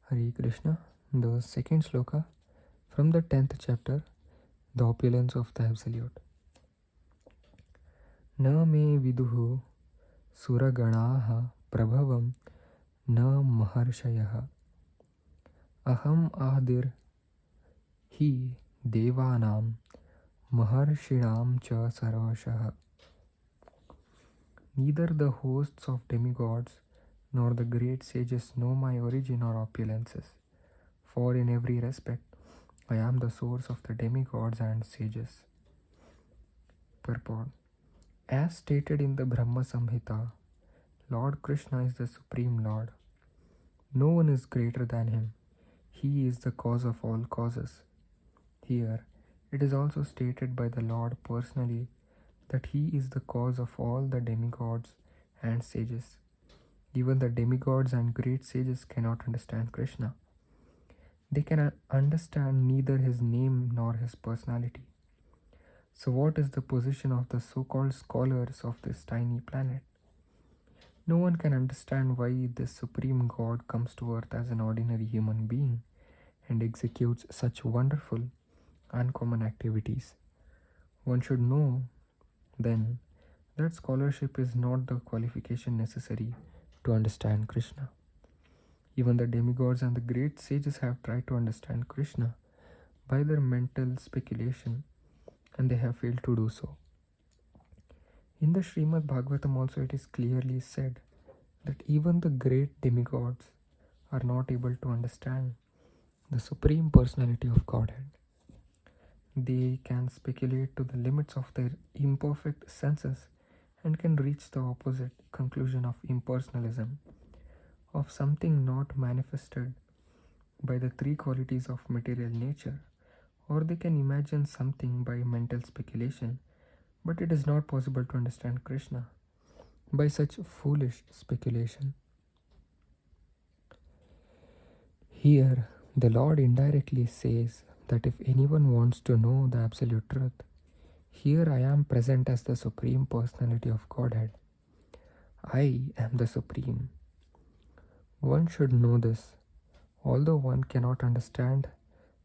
Hare Krishna, the second Shloka from the 10th chapter, the opulence of the Absolute. Na me viduhu suraganaha prabhavam na maharshayaha aham ahdir hi devanam maharshinam cha sarvashaha. Neither the hosts of demigods nor the great sages know my origin or opulences, for in every respect I am the source of the demigods and sages. Purport. As stated in the Brahma Samhita, Lord Krishna is the Supreme Lord. No one is greater than him. He is the cause of all causes. Here, it is also stated by the Lord personally that he is the cause of all the demigods and sages. Even the demigods and great sages cannot understand Krishna. They can understand neither his name nor his personality. So what is the position of the so-called scholars of this tiny planet? No one can understand why this supreme God comes to earth as an ordinary human being and executes such wonderful, uncommon activities. One should know, then, that scholarship is not the qualification necessary to understand Krishna. Even the demigods and the great sages have tried to understand Krishna by their mental speculation, and they have failed to do so. In the Srimad Bhagavatam also it is clearly said that even the great demigods are not able to understand the Supreme Personality of Godhead. They can speculate to the limits of their imperfect senses and can reach the opposite conclusion of impersonalism, of something not manifested by the three qualities of material nature, or they can imagine something by mental speculation, but it is not possible to understand Krishna by such foolish speculation. Here, the Lord indirectly says that if anyone wants to know the absolute truth, here I am present as the Supreme Personality of Godhead. I am the Supreme. One should know this, although one cannot understand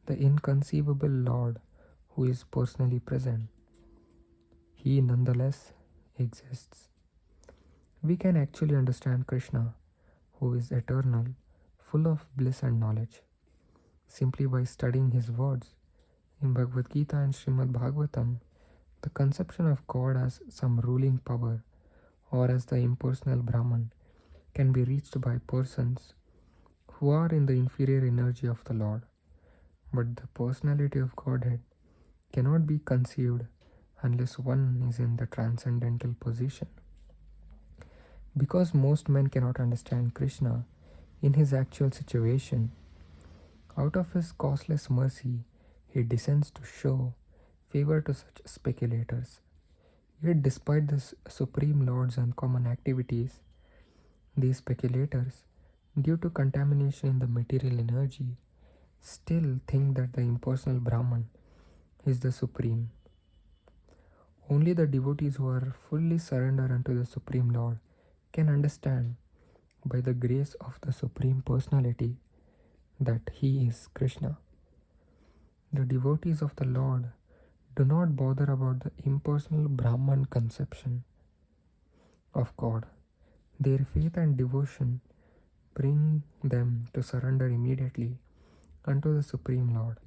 the inconceivable Lord who is personally present. He nonetheless exists. We can actually understand Krishna, who is eternal, full of bliss and knowledge, simply by studying his words. In Bhagavad Gitā and Srimad Bhagavatam, the conception of God as some ruling power or as the impersonal Brahman can be reached by persons who are in the inferior energy of the Lord. But the personality of Godhead cannot be conceived unless one is in the transcendental position. Because most men cannot understand Krishna in his actual situation, out of his causeless mercy, he descends to show favor to such speculators. Yet despite this Supreme Lord's uncommon activities, these speculators, due to contamination in the material energy, still think that the impersonal Brahman is the Supreme. Only the devotees who are fully surrendered unto the Supreme Lord can understand, by the grace of the Supreme Personality, that he is Krishna. The devotees of the Lord do not bother about the impersonal Brahman conception of God. Their faith and devotion bring them to surrender immediately unto the Supreme Lord,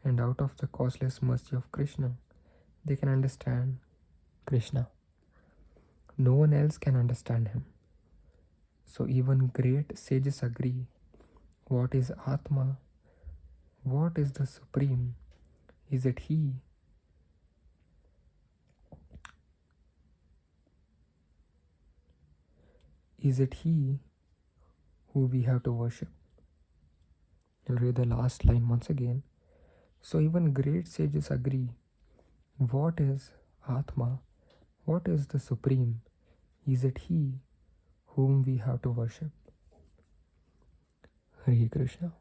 and out of the causeless mercy of Krishna, they can understand Krishna. No one else can understand him. So even great sages agree, what is Atma? What is the Supreme? Is it he? Is it he who we have to worship? I'll read the last line once again. So even great sages agree, what is Atma? What is the Supreme? Is it he whom we have to worship? Hare Krishna.